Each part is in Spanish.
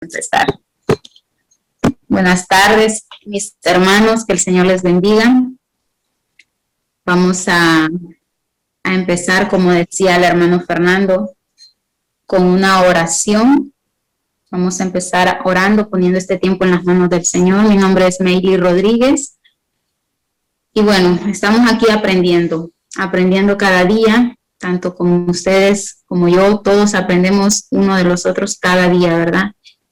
empezar. Buenas tardes, mis hermanos, que el Señor les bendiga. Vamos a empezar, como decía el hermano Fernando, con una oración. Vamos a empezar orando, poniendo este tiempo en las manos del Señor. Mi nombre es Meili Rodríguez. Y bueno, estamos aquí aprendiendo cada día, tanto como ustedes, como yo, todos aprendemos uno de los otros cada día, ¿verdad?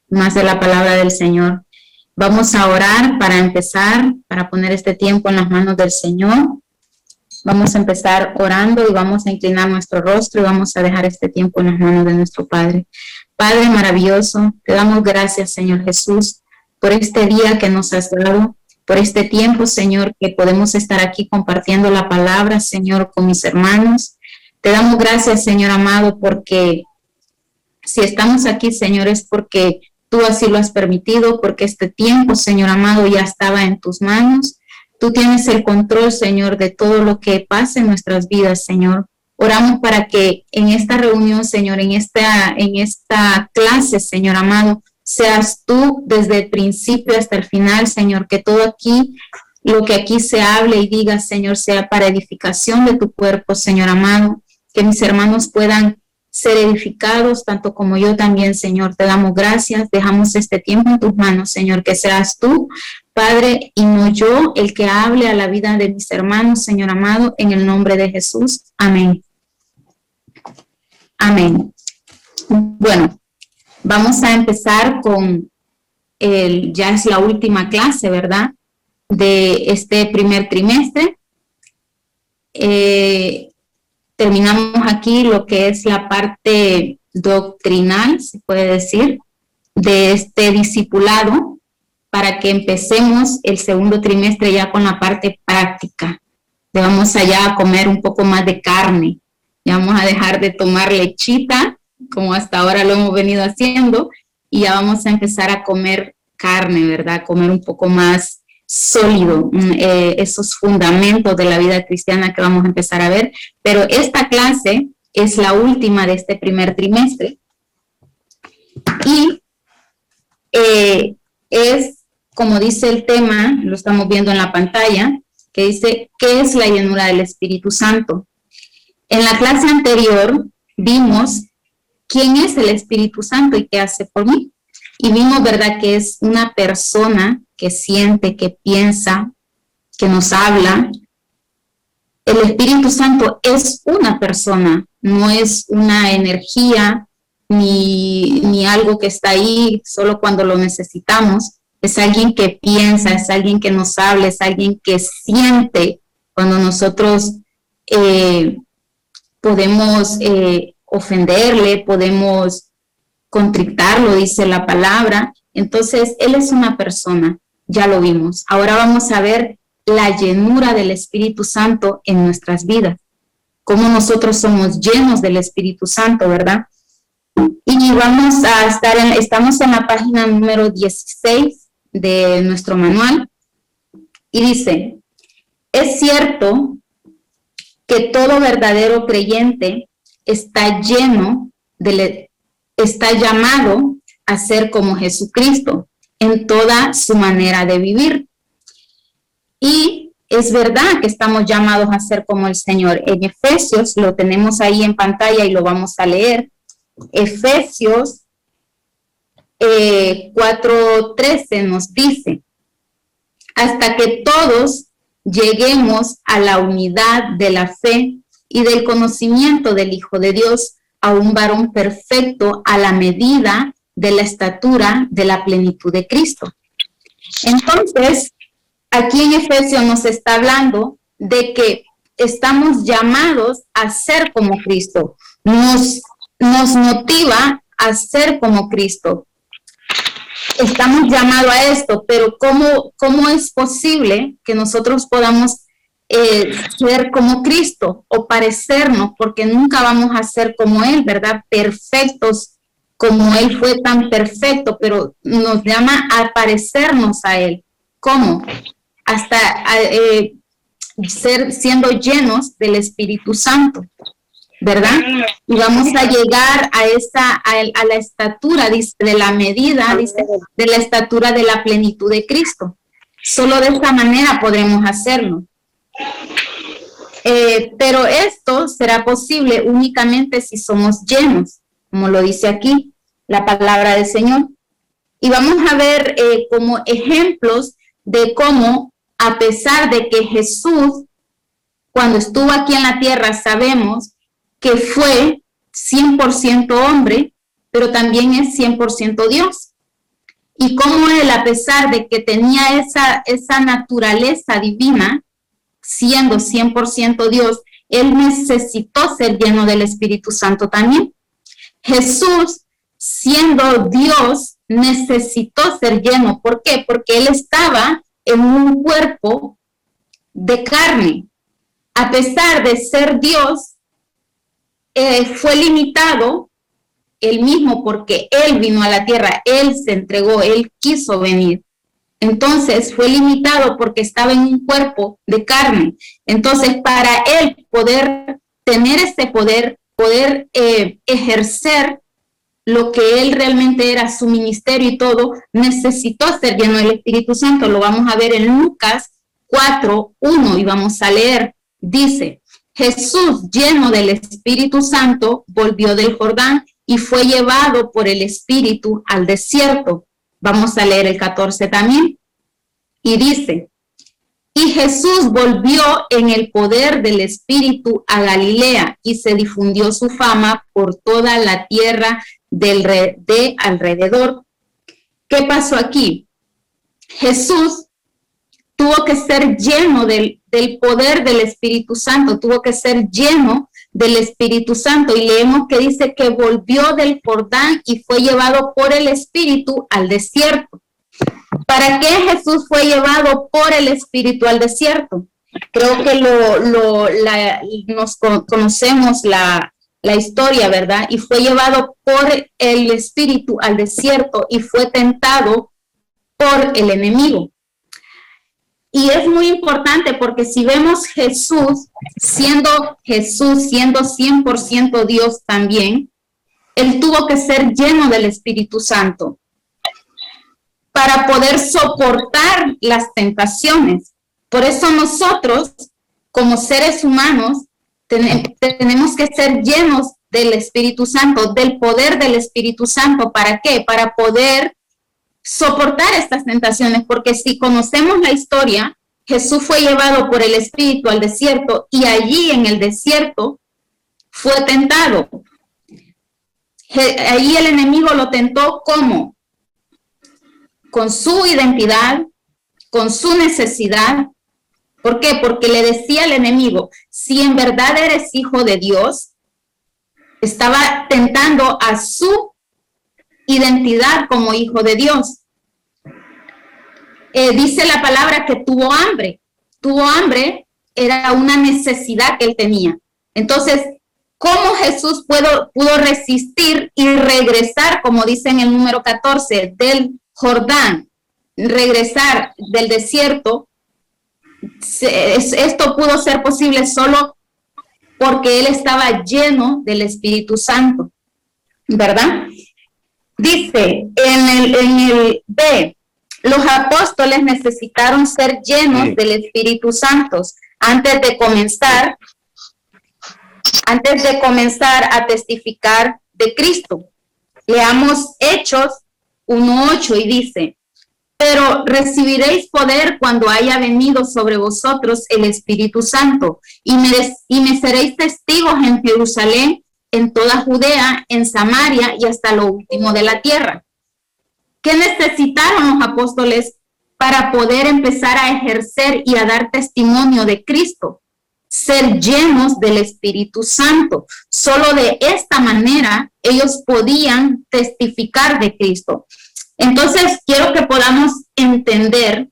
Más de la palabra del Señor. Vamos a orar para empezar, para poner este tiempo en las manos del Señor. Vamos a empezar orando y vamos a inclinar nuestro rostro y vamos a dejar este tiempo en las manos de nuestro Padre. Padre maravilloso, te damos gracias, Señor Jesús, por este día que nos has dado, por este tiempo, Señor, que podemos estar aquí compartiendo la palabra, Señor, con mis hermanos. Te damos gracias, Señor amado, porque si estamos aquí, Señor, es porque tú así lo has permitido, porque este tiempo, Señor amado, ya estaba en tus manos. Tú tienes el control, Señor, de todo lo que pasa en nuestras vidas, Señor. Oramos para que en esta reunión, Señor, en esta clase, Señor amado, seas tú desde el principio hasta el final, Señor, que todo aquí, lo que aquí se hable y diga, Señor, sea para edificación de tu cuerpo, Señor amado, que mis hermanos puedan ser edificados, tanto como yo también, Señor. Te damos gracias, dejamos este tiempo en tus manos, Señor, que seas tú, Padre, y no yo, el que hable a la vida de mis hermanos, Señor amado, en el nombre de Jesús. Amén. Amén. Bueno, vamos a empezar con ya es la última clase, ¿verdad?, de este primer trimestre. Terminamos aquí lo que es la parte doctrinal, se puede decir, de este discipulado, para que empecemos el segundo trimestre ya con la parte práctica. Le vamos allá a comer un poco más de carne. Ya vamos a dejar de tomar lechita, como hasta ahora lo hemos venido haciendo, y ya vamos a empezar a comer carne, ¿verdad? Comer un poco más sólido, esos fundamentos de la vida cristiana que vamos a empezar a ver. Pero esta clase es la última de este primer trimestre. Y es, como dice el tema, lo estamos viendo en la pantalla, que dice, ¿qué es la llenura del Espíritu Santo? En la clase anterior vimos quién es el Espíritu Santo y qué hace por mí. Y vimos, ¿verdad?, que es una persona que siente, que piensa, que nos habla. El Espíritu Santo es una persona, no es una energía ni algo que está ahí solo cuando lo necesitamos. Es alguien que piensa, es alguien que nos habla, es alguien que siente cuando nosotros podemos ofenderle, podemos contritarlo, dice la palabra. Entonces, Él es una persona, ya lo vimos. Ahora vamos a ver la llenura del Espíritu Santo en nuestras vidas, cómo nosotros somos llenos del Espíritu Santo, ¿verdad? Y vamos a estamos en la página número 16 de nuestro manual, y dice, es cierto que todo verdadero creyente está llamado a ser como Jesucristo en toda su manera de vivir. Y es verdad que estamos llamados a ser como el Señor. En Efesios, lo tenemos ahí en pantalla y lo vamos a leer. Efesios 4:13 nos dice, hasta que todos lleguemos a la unidad de la fe y del conocimiento del Hijo de Dios, a un varón perfecto a la medida de la estatura de la plenitud de Cristo. Entonces, aquí en Efesios nos está hablando de que estamos llamados a ser como Cristo. Nos motiva a ser como Cristo. Estamos llamados a esto, pero ¿cómo es posible que nosotros podamos ser como Cristo o parecernos? Porque nunca vamos a ser como Él, ¿verdad? Perfectos como Él fue tan perfecto, pero nos llama a parecernos a Él. ¿Cómo? Hasta siendo llenos del Espíritu Santo. ¿verdad? Y vamos a llegar a la estatura, dice, de la medida, dice, de la estatura de la plenitud de Cristo. Solo de esta manera podremos hacerlo. Pero esto será posible únicamente si somos llenos, como lo dice aquí la palabra del Señor. Y vamos a ver como ejemplos de cómo, a pesar de que Jesús, cuando estuvo aquí en la tierra, sabemos que fue 100% hombre, pero también es 100% Dios. Y cómo él, a pesar de que tenía esa naturaleza divina, siendo 100% Dios, él necesitó ser lleno del Espíritu Santo también. Jesús, siendo Dios, necesitó ser lleno. ¿Por qué? Porque él estaba en un cuerpo de carne. A pesar de ser Dios, fue limitado él mismo porque él vino a la tierra, él se entregó, él quiso venir. Entonces fue limitado porque estaba en un cuerpo de carne. Entonces para él poder tener ese poder ejercer lo que él realmente era, su ministerio y todo, necesitó ser lleno del Espíritu Santo. Lo vamos a ver en Lucas 4:1 y vamos a leer. Dice: Jesús, lleno del Espíritu Santo, volvió del Jordán y fue llevado por el Espíritu al desierto. Vamos a leer el 14 también. Y dice: y Jesús volvió en el poder del Espíritu a Galilea y se difundió su fama por toda la tierra de alrededor. ¿Qué pasó aquí? Jesús tuvo que ser lleno del poder del Espíritu Santo, tuvo que ser lleno del Espíritu Santo. Y leemos que dice que volvió del Jordán y fue llevado por el Espíritu al desierto. ¿Para qué Jesús fue llevado por el Espíritu al desierto? Creo que conocemos la historia, ¿verdad? Y fue llevado por el Espíritu al desierto y fue tentado por el enemigo. Y es muy importante porque si vemos Jesús siendo 100% Dios también, él tuvo que ser lleno del Espíritu Santo para poder soportar las tentaciones. Por eso nosotros, como seres humanos, tenemos que ser llenos del Espíritu Santo, del poder del Espíritu Santo. ¿Para qué? Para poder soportar estas tentaciones, porque si conocemos la historia, Jesús fue llevado por el Espíritu al desierto y allí en el desierto fue tentado. Allí el enemigo lo tentó ¿cómo? Con su identidad, con su necesidad. ¿Por qué? Porque le decía al enemigo: si en verdad eres hijo de Dios, estaba tentando a su identidad como hijo de Dios. Dice la palabra que tuvo hambre. Tuvo hambre, era una necesidad que él tenía. Entonces, ¿cómo Jesús pudo resistir y regresar, como dice en el número 14, del Jordán, regresar del desierto? Esto pudo ser posible solo porque él estaba lleno del Espíritu Santo, ¿verdad? Dice en el B, los apóstoles necesitaron ser llenos del Espíritu Santo antes de comenzar a testificar de Cristo. Leamos Hechos 1:8 y dice: pero recibiréis poder cuando haya venido sobre vosotros el Espíritu Santo, y me seréis testigos en Jerusalén, en toda Judea, en Samaria y hasta lo último de la tierra. ¿Qué necesitaron los apóstoles para poder empezar a ejercer y a dar testimonio de Cristo? Ser llenos del Espíritu Santo. Solo de esta manera ellos podían testificar de Cristo. Entonces, quiero que podamos entender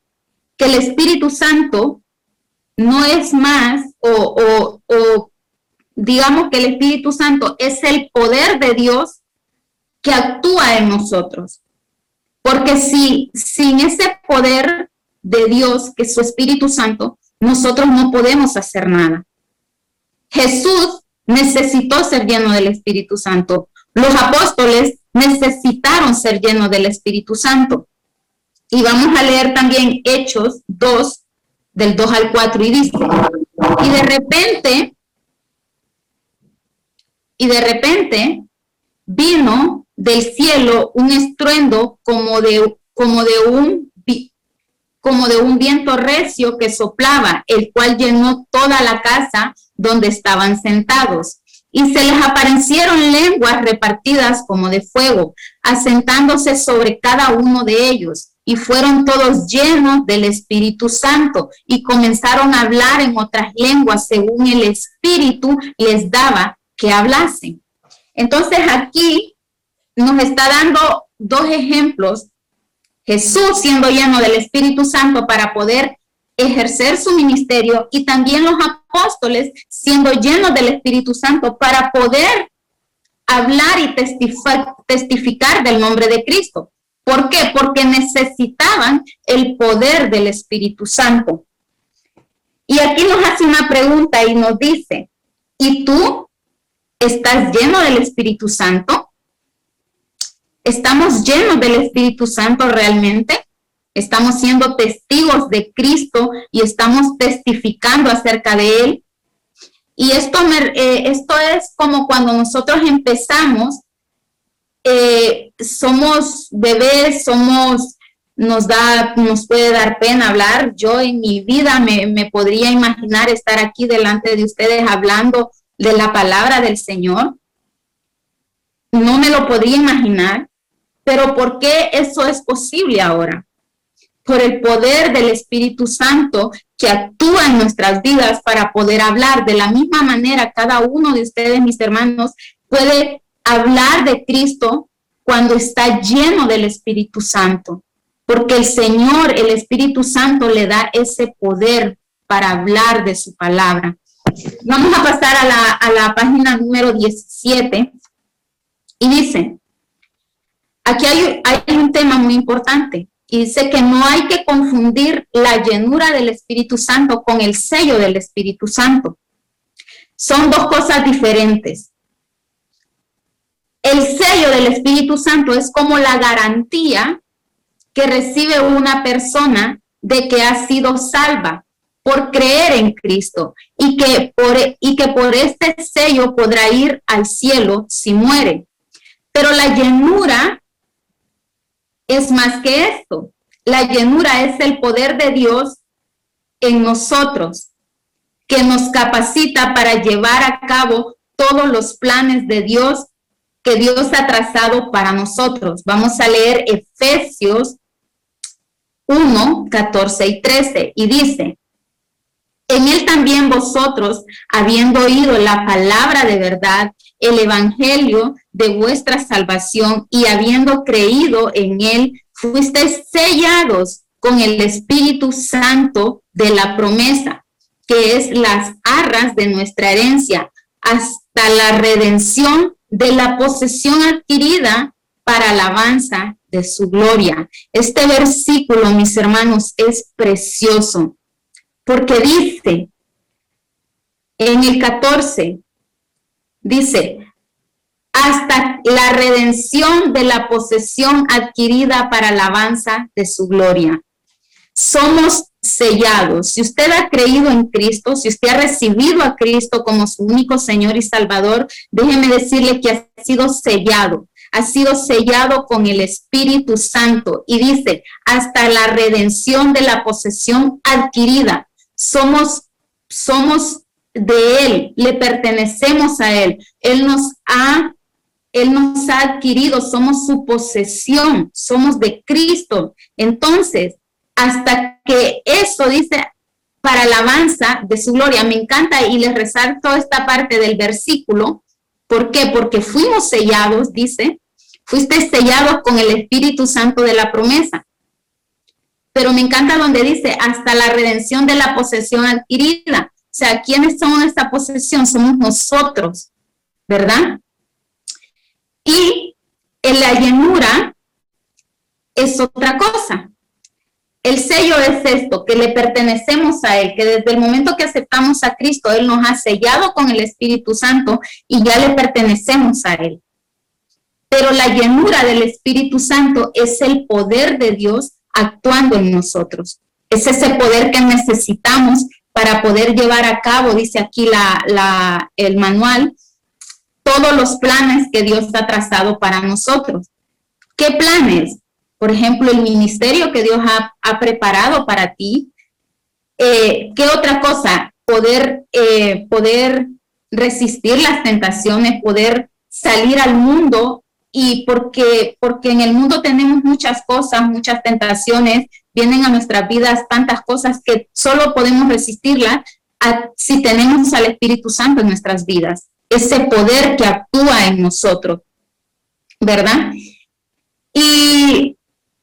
que el Espíritu Santo no es más, o digamos que el Espíritu Santo es el poder de Dios que actúa en nosotros. Porque sin ese poder de Dios, que es su Espíritu Santo, nosotros no podemos hacer nada. Jesús necesitó ser lleno del Espíritu Santo. Los apóstoles necesitaron ser llenos del Espíritu Santo. Y vamos a leer también Hechos 2, del 2 al 4, y dice, y de repente vino del cielo un estruendo como de un viento recio que soplaba, el cual llenó toda la casa donde estaban sentados. Y se les aparecieron lenguas repartidas como de fuego, asentándose sobre cada uno de ellos. Y fueron todos llenos del Espíritu Santo y comenzaron a hablar en otras lenguas según el Espíritu les daba que hablasen. Entonces aquí nos está dando dos ejemplos. Jesús siendo lleno del Espíritu Santo para poder ejercer su ministerio, y también los apóstoles siendo llenos del Espíritu Santo para poder hablar y testificar del nombre de Cristo. ¿Por qué? Porque necesitaban el poder del Espíritu Santo. Y aquí nos hace una pregunta y nos dice, ¿y tú estás lleno del Espíritu Santo? ¿Estamos llenos del Espíritu Santo realmente? ¿Estamos siendo testigos de Cristo y estamos testificando acerca de Él? Y esto es como cuando nosotros empezamos, somos bebés, nos puede dar pena hablar. Yo en mi vida me podría imaginar estar aquí delante de ustedes hablando de la palabra del Señor. No me lo podría imaginar. Pero ¿por qué eso es posible ahora? Por el poder del Espíritu Santo que actúa en nuestras vidas para poder hablar. De la misma manera, cada uno de ustedes, mis hermanos, puede hablar de Cristo cuando está lleno del Espíritu Santo. Porque el Señor, el Espíritu Santo, le da ese poder para hablar de su palabra. Vamos a pasar a la página número 17 y dice, aquí hay un tema muy importante y dice que no hay que confundir la llenura del Espíritu Santo con el sello del Espíritu Santo. Son dos cosas diferentes. El sello del Espíritu Santo es como la garantía que recibe una persona de que ha sido salva por creer en Cristo y que por este sello podrá ir al cielo si muere. Pero la llenura es más que esto. La llenura es el poder de Dios en nosotros, que nos capacita para llevar a cabo todos los planes de Dios que Dios ha trazado para nosotros. Vamos a leer Efesios 1, 14 y 13, y dice, en él también vosotros, habiendo oído la palabra de verdad, el evangelio de vuestra salvación, y habiendo creído en él, fuisteis sellados con el Espíritu Santo de la promesa, que es las arras de nuestra herencia, hasta la redención de la posesión adquirida para alabanza de su gloria. Este versículo, mis hermanos, es precioso, porque dice, en el 14, dice, hasta la redención de la posesión adquirida para alabanza de su gloria. Somos sellados. Si usted ha creído en Cristo, si usted ha recibido a Cristo como su único Señor y Salvador, déjeme decirle que ha sido sellado con el Espíritu Santo. Y dice, hasta la redención de la posesión adquirida. Somos de Él, le pertenecemos a Él. Él nos ha adquirido, somos su posesión, somos de Cristo. Entonces, hasta que eso dice, para alabanza de su gloria. Me encanta y les resalto esta parte del versículo. ¿Por qué? Porque fuimos sellados, dice, fuiste sellados con el Espíritu Santo de la promesa. Pero me encanta donde dice, hasta la redención de la posesión adquirida. O sea, ¿quiénes son esta posesión? Somos nosotros, ¿verdad? Y en la llenura es otra cosa. El sello es esto, que le pertenecemos a Él, que desde el momento que aceptamos a Cristo, Él nos ha sellado con el Espíritu Santo y ya le pertenecemos a Él. Pero la llenura del Espíritu Santo es el poder de Dios actuando en nosotros. Es ese poder que necesitamos para poder llevar a cabo, dice aquí el manual, todos los planes que Dios ha trazado para nosotros. ¿Qué planes? Por ejemplo, el ministerio que Dios ha preparado para ti. ¿Qué otra cosa? Poder resistir las tentaciones, poder salir al mundo, y porque en el mundo tenemos muchas cosas, muchas tentaciones, vienen a nuestras vidas tantas cosas que solo podemos resistirlas si tenemos al Espíritu Santo en nuestras vidas, ese poder que actúa en nosotros, ¿verdad? Y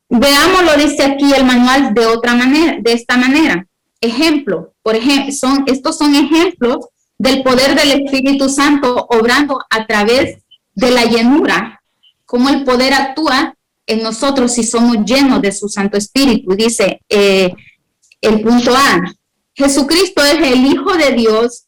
veámoslo, dice aquí el manual de otra manera, de esta manera. Ejemplo, por ejemplo, estos son ejemplos del poder del Espíritu Santo obrando a través de la llenura, cómo el poder actúa en nosotros si somos llenos de su Santo Espíritu. Dice el punto A, Jesucristo, el Hijo de Dios,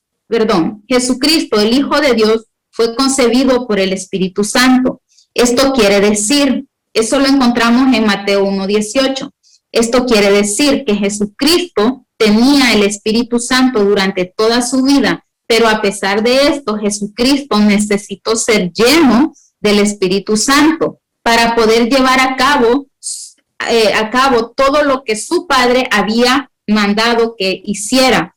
fue concebido por el Espíritu Santo. Esto quiere decir, eso lo encontramos en Mateo 1:18. Esto quiere decir que Jesucristo tenía el Espíritu Santo durante toda su vida, pero a pesar de esto, Jesucristo necesitó ser lleno del Espíritu Santo para poder llevar a cabo todo lo que su Padre había mandado que hiciera.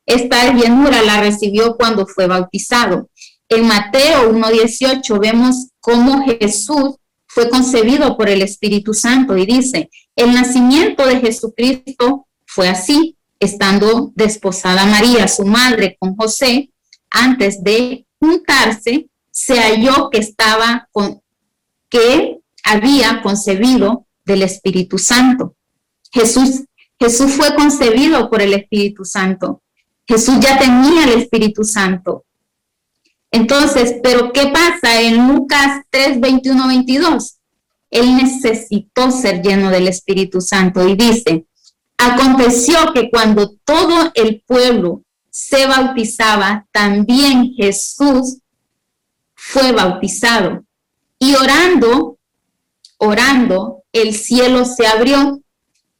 Esta llenura la recibió cuando fue bautizado. En Mateo 1:18 vemos cómo Jesús fue concebido por el Espíritu Santo y dice, el nacimiento de Jesucristo fue así, estando desposada María, su madre, con José, antes de juntarse, se halló que había concebido del Espíritu Santo. Jesús fue concebido por el Espíritu Santo. Jesús ya tenía el Espíritu Santo. Entonces, ¿pero qué pasa en Lucas 3:21-22? Él necesitó ser lleno del Espíritu Santo y dice, aconteció que cuando todo el pueblo se bautizaba, también Jesús fue bautizado. Y orando, el cielo se abrió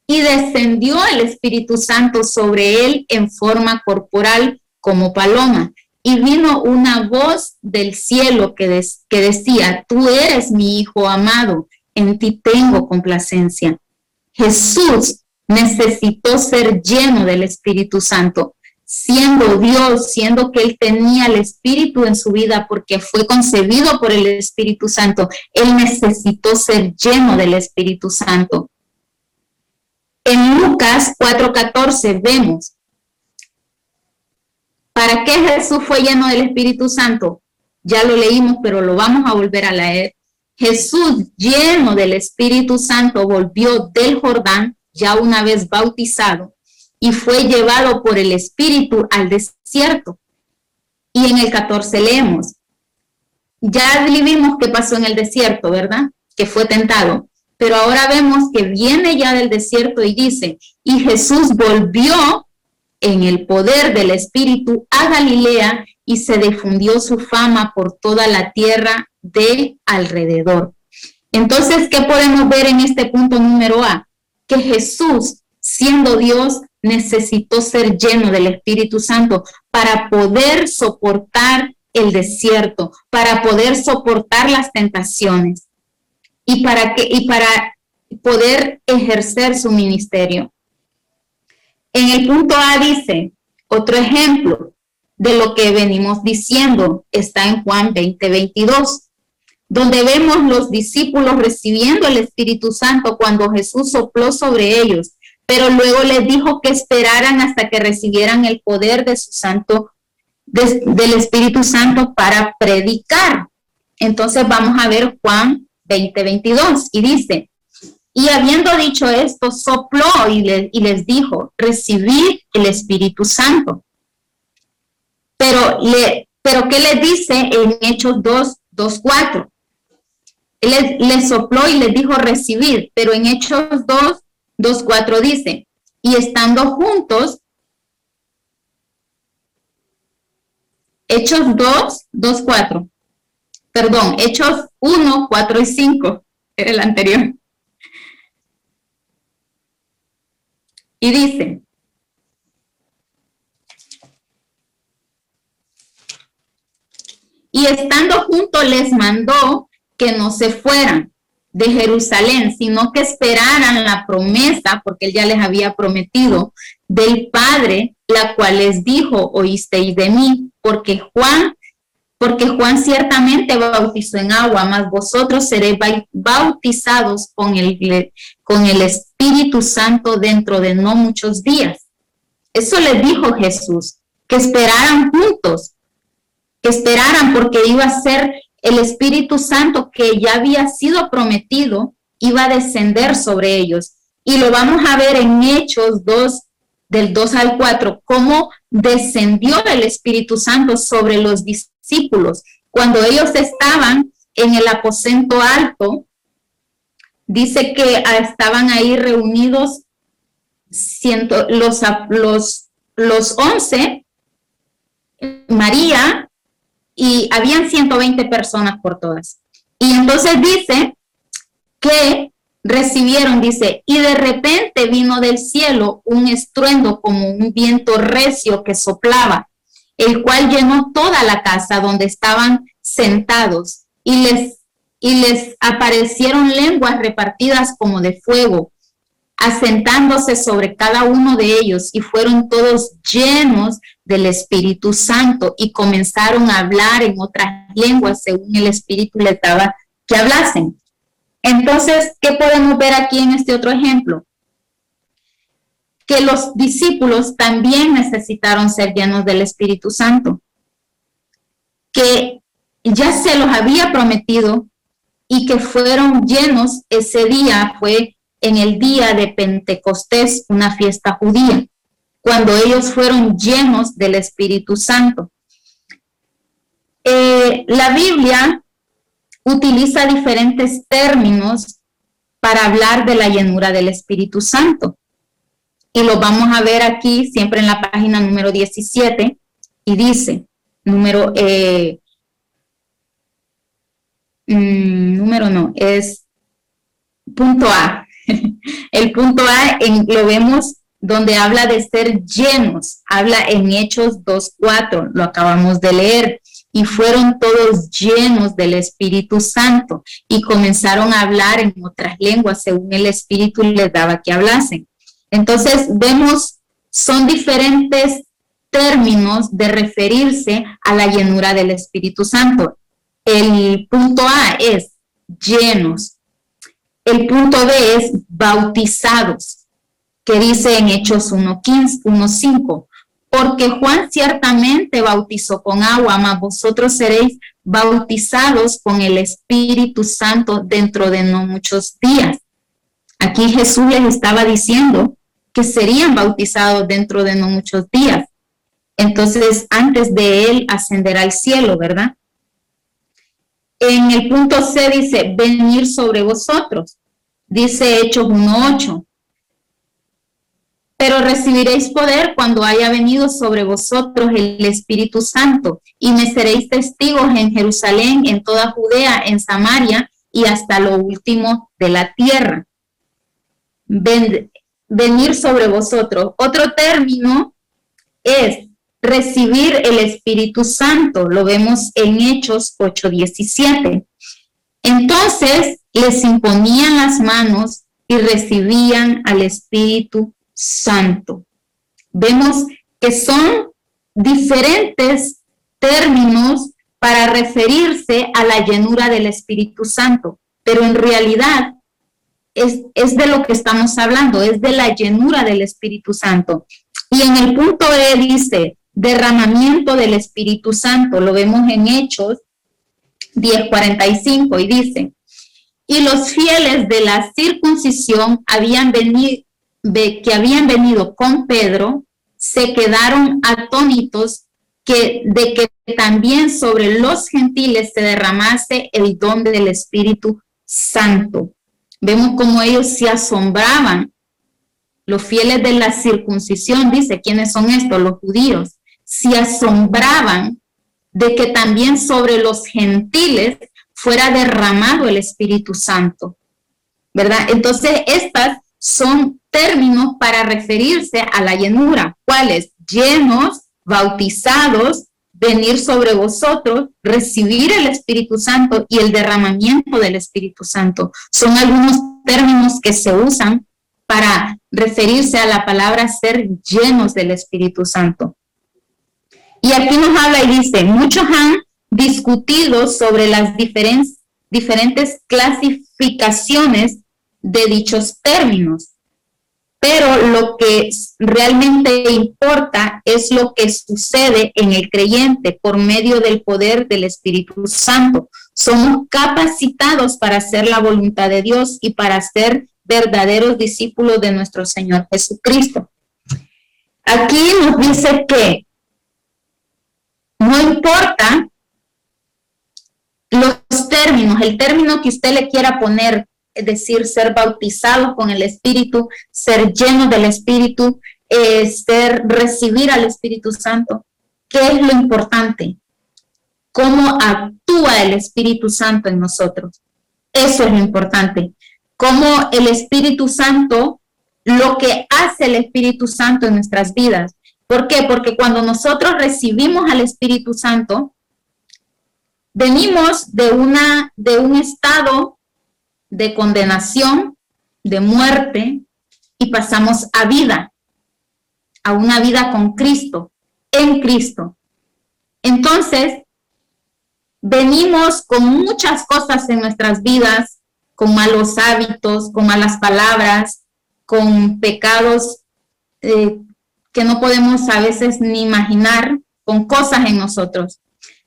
y descendió el Espíritu Santo sobre él en forma corporal como paloma. Y vino una voz del cielo que decía, tú eres mi Hijo amado, en ti tengo complacencia. Jesús necesitó ser lleno del Espíritu Santo, siendo Dios, siendo que Él tenía el Espíritu en su vida porque fue concebido por el Espíritu Santo. Él necesitó ser lleno del Espíritu Santo. En Lucas 4:14 vemos, ¿para qué Jesús fue lleno del Espíritu Santo? Ya lo leímos, pero lo vamos a volver a leer. Jesús, lleno del Espíritu Santo, volvió del Jordán, ya una vez bautizado, y fue llevado por el Espíritu al desierto. Y en el 14 leemos, ya vimos qué pasó en el desierto, ¿verdad? Que fue tentado. Pero ahora vemos que viene ya del desierto y dice, y Jesús volvió en el poder del Espíritu a Galilea y se difundió su fama por toda la tierra de alrededor. Entonces, ¿qué podemos ver en este punto número A? Que Jesús, siendo Dios, necesitó ser lleno del Espíritu Santo para poder soportar el desierto, para poder soportar las tentaciones y para poder ejercer su ministerio. En el punto A dice, otro ejemplo de lo que venimos diciendo está en Juan 20:22, donde vemos los discípulos recibiendo el Espíritu Santo cuando Jesús sopló sobre ellos, pero luego les dijo que esperaran hasta que recibieran el poder de su del Espíritu Santo para predicar. Entonces vamos a ver Juan 20:22 y dice, y habiendo dicho esto, sopló y les dijo, recibid el Espíritu Santo. Pero ¿qué les dice en Hechos 2:4? Él les sopló y les dijo recibir, pero en Hechos 2, 2:4 dice, y estando juntos, Hechos 2:4, perdón, Hechos 1:4 y 5, era el anterior. Y dice, y estando juntos les mandó que no se fueran de Jerusalén, sino que esperaran la promesa, porque él ya les había prometido, del Padre, la cual les dijo, oísteis de mí, porque Juan ciertamente bautizó en agua, mas vosotros seréis bautizados con el Espíritu Santo dentro de no muchos días. Eso les dijo Jesús, que esperaran juntos, que esperaran porque iba a ser el Espíritu Santo que ya había sido prometido, iba a descender sobre ellos. Y lo vamos a ver en Hechos 2, del 2 al 4, cómo descendió el Espíritu Santo sobre los discípulos. Cuando ellos estaban en el aposento alto, dice que estaban ahí reunidos los 11, María, y habían 120 personas por todas. Y entonces dice que recibieron, dice, y de repente vino del cielo un estruendo como un viento recio que soplaba, el cual llenó toda la casa donde estaban sentados, y les aparecieron lenguas repartidas como de fuego, asentándose sobre cada uno de ellos, y fueron todos llenos del Espíritu Santo y comenzaron a hablar en otras lenguas según el Espíritu les daba que hablasen. Entonces, ¿qué podemos ver aquí en este otro ejemplo? Que los discípulos también necesitaron ser llenos del Espíritu Santo, que ya se los había prometido y que fueron llenos ese día, fue en el día de Pentecostés, una fiesta judía, cuando ellos fueron llenos del Espíritu Santo. La Biblia utiliza diferentes términos para hablar de la llenura del Espíritu Santo. Y lo vamos a ver aquí, siempre en la página número 17, y dice, es punto A. El punto A lo vemos donde habla de ser llenos, habla en Hechos 2:4, lo acabamos de leer, y fueron todos llenos del Espíritu Santo y comenzaron a hablar en otras lenguas según el Espíritu les daba que hablasen. Entonces vemos, son diferentes términos de referirse a la llenura del Espíritu Santo. El punto A es llenos. El punto B es bautizados, que dice en Hechos 1:5, porque Juan ciertamente bautizó con agua, mas vosotros seréis bautizados con el Espíritu Santo dentro de no muchos días. Aquí Jesús les estaba diciendo que serían bautizados dentro de no muchos días. Entonces, antes de él ascender al cielo, ¿verdad? En el punto C dice, venir sobre vosotros. Dice Hechos 1:8. Pero recibiréis poder cuando haya venido sobre vosotros el Espíritu Santo, y me seréis testigos en Jerusalén, en toda Judea, en Samaria, y hasta lo último de la tierra. Venir sobre vosotros. Otro término es recibir el Espíritu Santo. Lo vemos en Hechos 8:17. Entonces les imponían las manos y recibían al Espíritu Santo. Vemos que son diferentes términos para referirse a la llenura del Espíritu Santo, pero en realidad es de lo que estamos hablando, es de la llenura del Espíritu Santo. Y en el punto E dice, derramamiento del Espíritu Santo, lo vemos en Hechos 10:45, y dice, y los fieles de la circuncisión que habían venido con Pedro, se quedaron atónitos de que también sobre los gentiles se derramase el don del Espíritu Santo. Vemos cómo ellos se asombraban los fieles de la circuncisión, dice, ¿quiénes son estos? Los judíos, se asombraban de que también sobre los gentiles fuera derramado el Espíritu Santo, ¿verdad? Entonces, estas son términos para referirse a la llenura. ¿Cuáles? Llenos, bautizados, venir sobre vosotros, recibir el Espíritu Santo y el derramamiento del Espíritu Santo. Son algunos términos que se usan para referirse a la palabra ser llenos del Espíritu Santo. Y aquí nos habla y dice, muchos han discutido sobre las diferentes clasificaciones de dichos términos, pero lo que realmente importa es lo que sucede en el creyente por medio del poder del Espíritu Santo. Somos capacitados para hacer la voluntad de Dios y para ser verdaderos discípulos de nuestro Señor Jesucristo. Aquí nos dice que no importa los términos, el término que usted le quiera poner, es decir, ser bautizados con el Espíritu, ser llenos del Espíritu, recibir al Espíritu Santo. ¿Qué es lo importante? ¿Cómo actúa el Espíritu Santo en nosotros? Eso es lo importante. Cómo el Espíritu Santo, lo que hace el Espíritu Santo en nuestras vidas. ¿Por qué? Porque cuando nosotros recibimos al Espíritu Santo, venimos de un estado de condenación, de muerte, y pasamos a vida, a una vida con Cristo, en Cristo. Entonces, venimos con muchas cosas en nuestras vidas, con malos hábitos, con malas palabras, con pecados que no podemos a veces ni imaginar, con cosas en nosotros.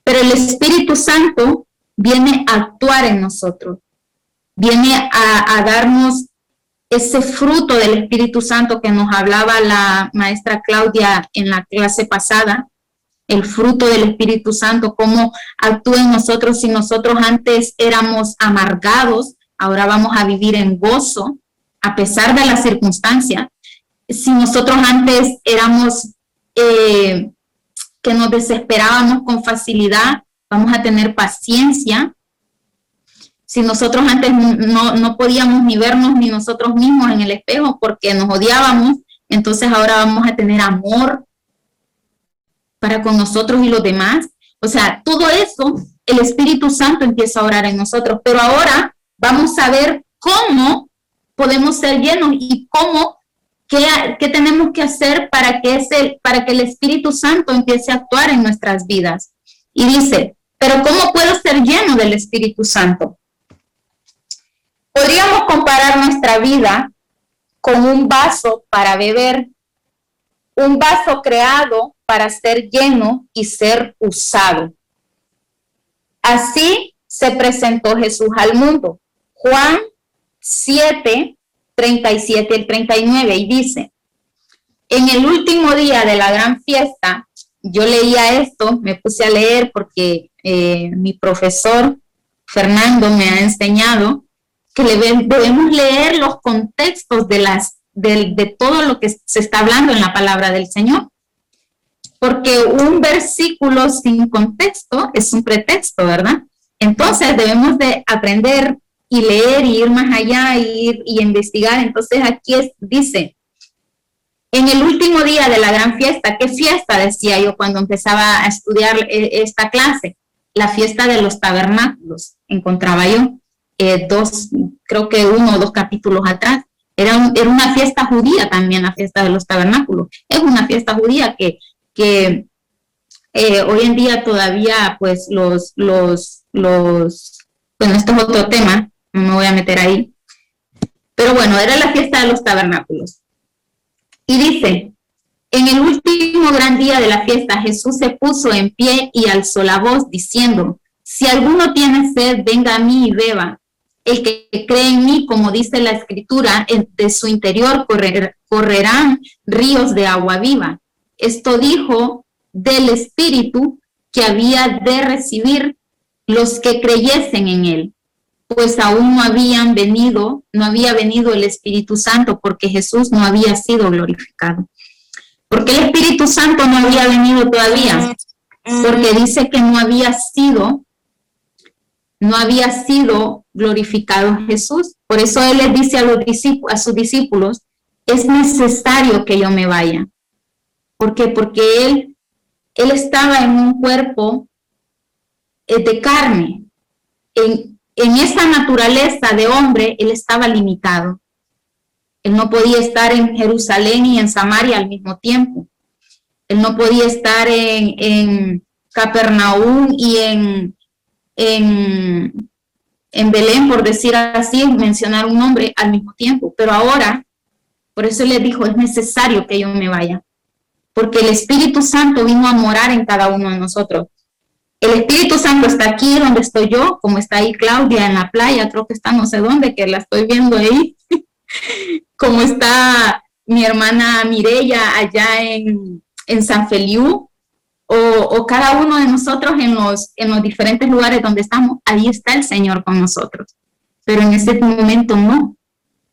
Pero el Espíritu Santo viene a actuar en nosotros, viene a darnos ese fruto del Espíritu Santo que nos hablaba la maestra Claudia en la clase pasada, el fruto del Espíritu Santo, cómo actúa en nosotros. Si nosotros antes éramos amargados, ahora vamos a vivir en gozo, a pesar de las circunstancias. Si nosotros antes éramos que nos desesperábamos con facilidad, vamos a tener paciencia. Si nosotros antes no podíamos ni vernos ni nosotros mismos en el espejo porque nos odiábamos, entonces ahora vamos a tener amor para con nosotros y los demás. O sea, todo eso, el Espíritu Santo empieza a orar en nosotros, pero ahora vamos a ver cómo podemos ser llenos y cómo, qué tenemos que hacer para que el Espíritu Santo empiece a actuar en nuestras vidas. Y dice, pero ¿cómo puedo ser lleno del Espíritu Santo? Podríamos comparar nuestra vida con un vaso para beber, un vaso creado para ser lleno y ser usado. Así se presentó Jesús al mundo. Juan 7, 37 al 39, y dice, en el último día de la gran fiesta, yo leía esto, me puse a leer porque mi profesor Fernando me ha enseñado que debemos leer los contextos de todo lo que se está hablando en la palabra del Señor. Porque un versículo sin contexto es un pretexto, ¿verdad? Entonces debemos de aprender y leer y ir más allá y investigar. Entonces aquí dice, en el último día de la gran fiesta, ¿qué fiesta? Decía yo cuando empezaba a estudiar esta clase. La fiesta de los tabernáculos, encontraba yo. Creo que 1 o 2 capítulos atrás. Era una fiesta judía también, la fiesta de los tabernáculos. Es una fiesta judía que hoy en día todavía, pues, bueno, esto es otro tema, no me voy a meter ahí. Pero bueno, era la fiesta de los tabernáculos. Y dice, en el último gran día de la fiesta, Jesús se puso en pie y alzó la voz diciendo, si alguno tiene sed, venga a mí y beba. El que cree en mí, como dice la Escritura, de su interior correrán ríos de agua viva. Esto dijo del Espíritu que había de recibir los que creyesen en él. pues aún no había venido el Espíritu Santo, porque Jesús no había sido glorificado. ¿Por qué el Espíritu Santo no había venido todavía? Porque dice que no había sido glorificado Jesús. Por eso Él les dice a sus discípulos, es necesario que yo me vaya. ¿Por qué? Porque Él estaba en un cuerpo de carne. En esa naturaleza de hombre, Él estaba limitado. Él no podía estar en Jerusalén y en Samaria al mismo tiempo. Él no podía estar en Capernaum y en Belén, por decir así, mencionar un nombre al mismo tiempo. Pero ahora, por eso les dijo, es necesario que yo me vaya, porque el Espíritu Santo vino a morar en cada uno de nosotros. El Espíritu Santo está aquí donde estoy yo, como está ahí Claudia en la playa, creo que está no sé dónde, que la estoy viendo ahí, como está mi hermana Mireya allá en San Feliu, o cada uno de nosotros en los diferentes lugares donde estamos, ahí está el Señor con nosotros. Pero en ese momento no.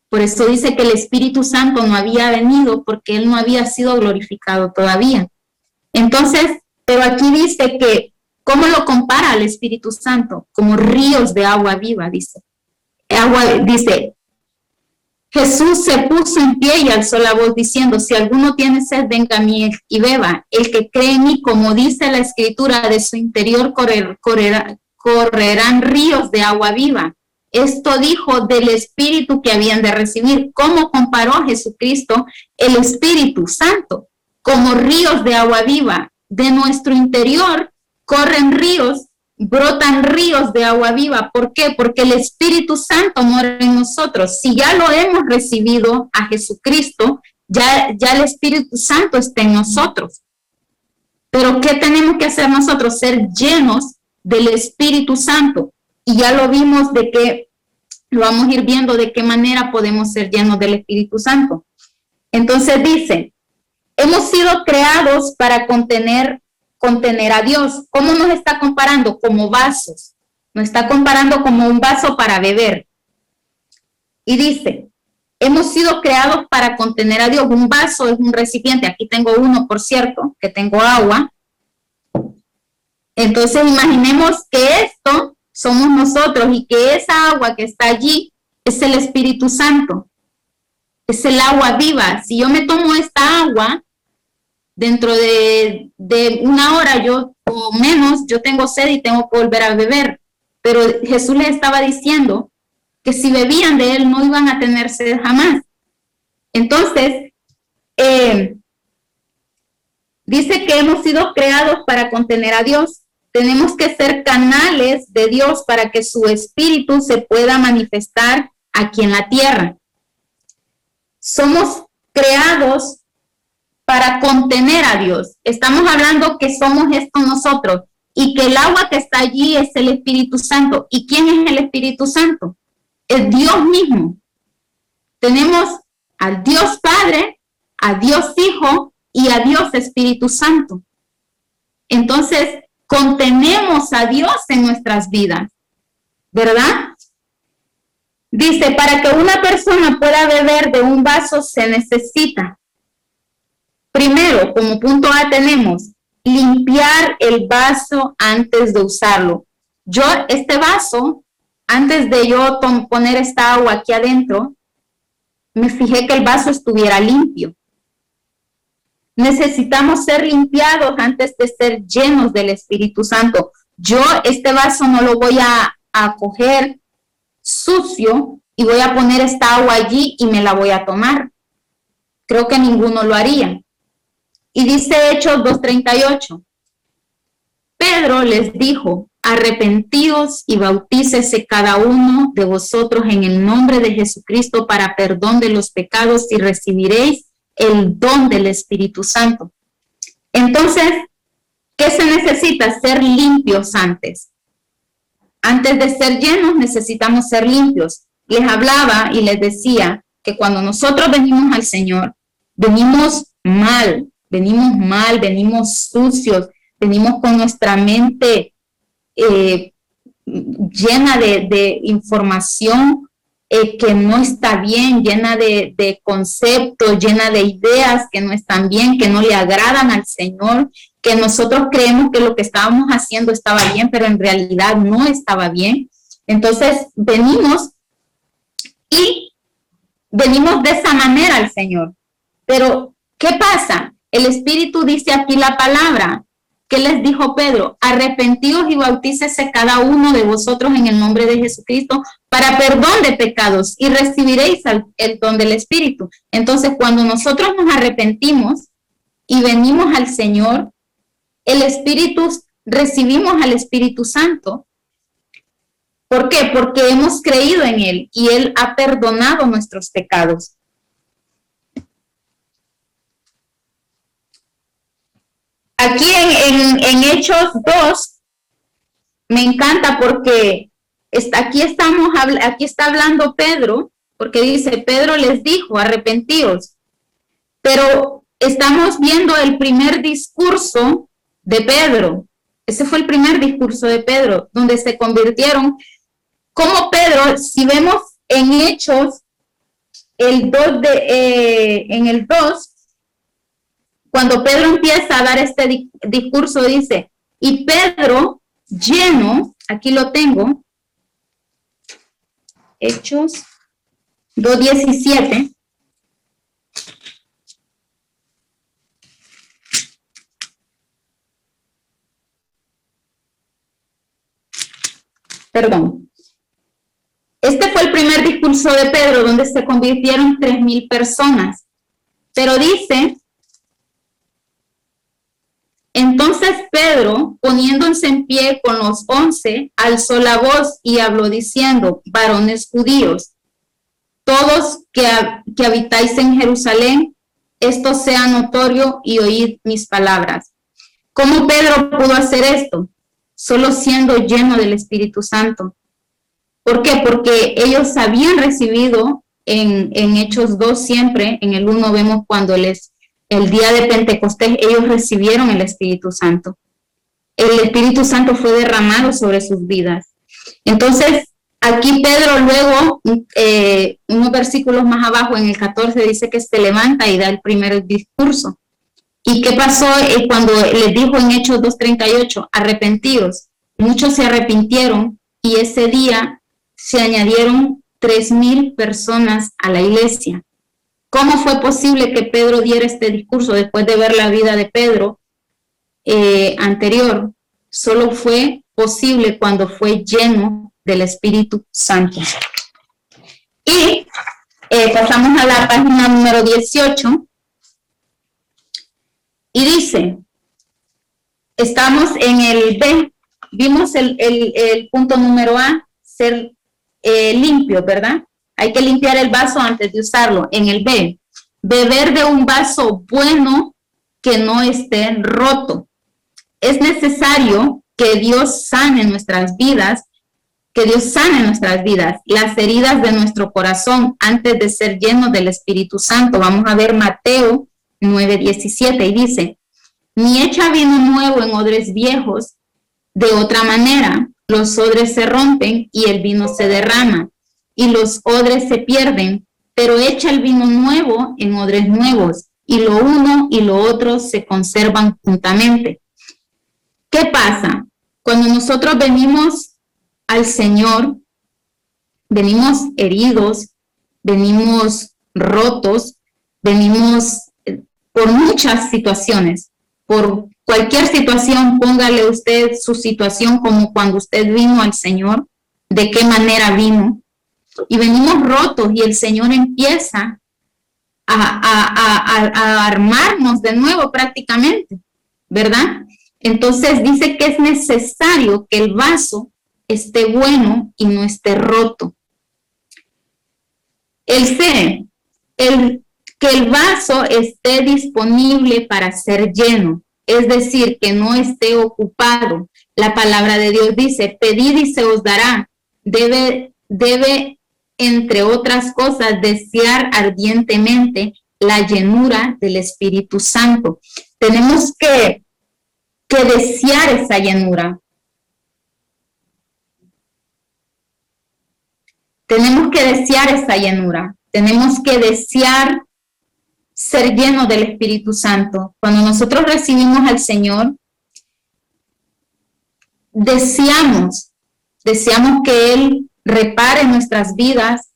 Por eso dice que el Espíritu Santo no había venido porque Él no había sido glorificado todavía. Entonces, pero aquí dice que, ¿cómo lo compara al Espíritu Santo? Como ríos de agua viva, dice. Dice, Jesús se puso en pie y alzó la voz diciendo, si alguno tiene sed, venga a mí y beba. El que cree en mí, como dice la Escritura, de su interior correrán ríos de agua viva. Esto dijo del Espíritu que habían de recibir. ¿Cómo comparó a Jesucristo el Espíritu Santo? Como ríos de agua viva. De nuestro interior corren ríos, brotan ríos de agua viva. ¿Por qué? Porque el Espíritu Santo mora en nosotros. Si ya lo hemos recibido a Jesucristo, ya el Espíritu Santo está en nosotros. Pero ¿qué tenemos que hacer nosotros? Ser llenos del Espíritu Santo. Y ya lo vimos lo vamos a ir viendo de qué manera podemos ser llenos del Espíritu Santo. Entonces dice, hemos sido creados para contener a Dios. ¿Cómo nos está comparando? Como vasos. Nos está comparando como un vaso para beber. Y dice, hemos sido creados para contener a Dios. Un vaso es un recipiente. Aquí tengo uno, por cierto, que tengo agua. Entonces imaginemos que esto somos nosotros y que esa agua que está allí es el Espíritu Santo. Es el agua viva. Si yo me tomo esta agua, dentro de una hora o menos, yo tengo sed y tengo que volver a beber. Pero Jesús les estaba diciendo que si bebían de Él no iban a tener sed jamás. Entonces, dice que hemos sido creados para contener a Dios. Tenemos que ser canales de Dios para que su Espíritu se pueda manifestar aquí en la tierra. Somos creados para contener a Dios. Estamos hablando que somos esto nosotros y que el agua que está allí es el Espíritu Santo. ¿Y quién es el Espíritu Santo? Es Dios mismo. Tenemos al Dios Padre, a Dios Hijo y a Dios Espíritu Santo. Entonces, contenemos a Dios en nuestras vidas, ¿verdad? Dice, para que una persona pueda beber de un vaso se necesita, primero, como punto A tenemos, limpiar el vaso antes de usarlo. Este vaso, antes de yo poner esta agua aquí adentro, me fijé que el vaso estuviera limpio. Necesitamos ser limpiados antes de ser llenos del Espíritu Santo. Este vaso no lo voy a coger sucio y voy a poner esta agua allí y me la voy a tomar. Creo que ninguno lo haría. Y dice Hechos 2:38. Pedro les dijo, arrepentíos y bautícese cada uno de vosotros en el nombre de Jesucristo para perdón de los pecados y recibiréis el don del Espíritu Santo. Entonces, ¿qué se necesita? Ser limpios antes. Antes de ser llenos necesitamos ser limpios. Les hablaba y les decía que cuando nosotros venimos al Señor, venimos mal, venimos sucios, venimos con nuestra mente llena de información que no está bien, llena de conceptos, llena de ideas que no están bien, que no le agradan al Señor, que nosotros creemos que lo que estábamos haciendo estaba bien, pero en realidad no estaba bien. Entonces venimos de esa manera al Señor. Pero, ¿qué pasa? El Espíritu dice aquí la palabra. ¿Qué les dijo Pedro? Arrepentíos y bautícese cada uno de vosotros en el nombre de Jesucristo para perdón de pecados y recibiréis el don del Espíritu. Entonces, cuando nosotros nos arrepentimos y venimos al Señor, recibimos al Espíritu Santo. ¿Por qué? Porque hemos creído en Él y Él ha perdonado nuestros pecados. Aquí en Hechos 2, me encanta porque aquí está hablando Pedro, porque dice, Pedro les dijo, arrepentíos. Pero estamos viendo el primer discurso de Pedro. Ese fue el primer discurso de Pedro, donde se convirtieron. Como Pedro, si vemos en Hechos, en el 2, cuando Pedro empieza a dar este discurso, dice, y Pedro lleno, aquí lo tengo, Hechos 2:17. Perdón. Este fue el primer discurso de Pedro, donde se convirtieron 3,000 personas. Pero dice, entonces Pedro, poniéndose en pie con los 11, alzó la voz y habló diciendo, varones judíos, todos que habitáis en Jerusalén, esto sea notorio y oíd mis palabras. ¿Cómo Pedro pudo hacer esto? Solo siendo lleno del Espíritu Santo. ¿Por qué? Porque ellos habían recibido en Hechos 2 siempre, en el 1 vemos cuando el día de Pentecostés, ellos recibieron el Espíritu Santo. El Espíritu Santo fue derramado sobre sus vidas. Entonces, aquí Pedro luego, unos versículos más abajo, en el 14, dice que se levanta y da el primer discurso. ¿Y qué pasó cuando les dijo en Hechos 2:38, arrepentíos? Muchos se arrepintieron y ese día se añadieron 3,000 personas a la iglesia. ¿Cómo fue posible que Pedro diera este discurso después de ver la vida de Pedro anterior? Solo fue posible cuando fue lleno del Espíritu Santo. Y pasamos a la página número 18. Y dice, estamos en el B, vimos el punto número A, ser limpio, ¿verdad? Hay que limpiar el vaso antes de usarlo. En el B, beber de un vaso bueno que no esté roto. Es necesario que Dios sane nuestras vidas, las heridas de nuestro corazón antes de ser llenos del Espíritu Santo. Vamos a ver Mateo 9:17 y dice, ni echa vino nuevo en odres viejos, de otra manera los odres se rompen y el vino se derrama y los odres se pierden, pero echa el vino nuevo en odres nuevos y lo uno y lo otro se conservan juntamente. ¿Qué pasa? Cuando nosotros venimos al Señor, venimos heridos, venimos rotos, venimos por muchas situaciones, por cualquier situación, póngale usted su situación como cuando usted vino al Señor, de qué manera vino, y venimos rotos y el Señor empieza a armarnos de nuevo prácticamente, ¿verdad? Entonces dice que es necesario que el vaso esté bueno y no esté roto. El C, que el vaso esté disponible para ser lleno, es decir, que no esté ocupado. La palabra de Dios dice, pedid y se os dará. Debe, entre otras cosas, desear ardientemente la llenura del Espíritu Santo. Tenemos que desear esa llenura. Tenemos que desear esa llenura, tenemos que desear ser llenos del Espíritu Santo. Cuando nosotros recibimos al Señor, deseamos que Él repare nuestras vidas,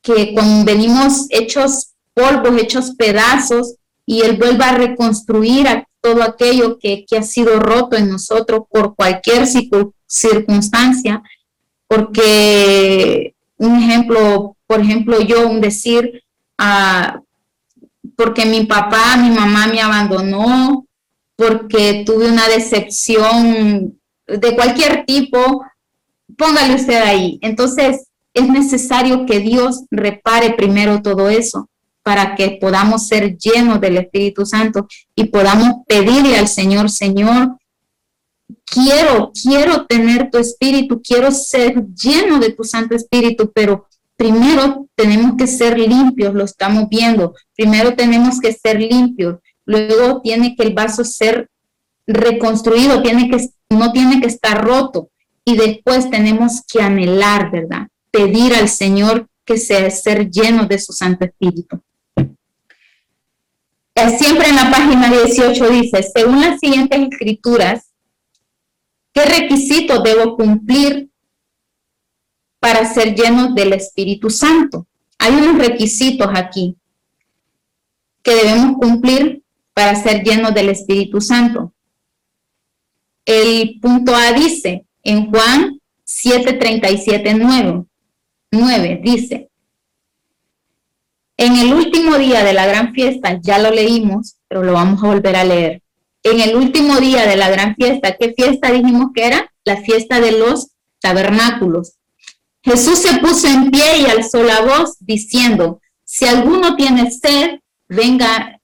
que cuando venimos hechos polvos, hechos pedazos, y Él vuelva a reconstruir todo aquello que ha sido roto en nosotros por cualquier circunstancia, porque por ejemplo, yo decir, porque mi papá, mi mamá me abandonó, porque tuve una decepción de cualquier tipo, póngale usted ahí. Entonces, es necesario que Dios repare primero todo eso para que podamos ser llenos del Espíritu Santo y podamos pedirle al Señor, Señor, quiero tener tu Espíritu, quiero ser lleno de tu Santo Espíritu, pero primero tenemos que ser limpios, lo estamos viendo. Primero tenemos que ser limpios, luego tiene que el vaso ser reconstruido, no tiene que estar roto, y después tenemos que anhelar, ¿verdad? Pedir al Señor que sea ser lleno de su Santo Espíritu. Siempre en la página 18 dice, según las siguientes escrituras, ¿qué requisitos debo cumplir para ser llenos del Espíritu Santo? Hay unos requisitos aquí que debemos cumplir para ser llenos del Espíritu Santo. El punto A dice, en Juan 7:37-9, dice, en el último día de la gran fiesta, ya lo leímos, pero lo vamos a volver a leer. En el último día de la gran fiesta, ¿qué fiesta dijimos que era? La fiesta de los tabernáculos. Jesús se puso en pie y alzó la voz diciendo, si alguno tiene sed, venga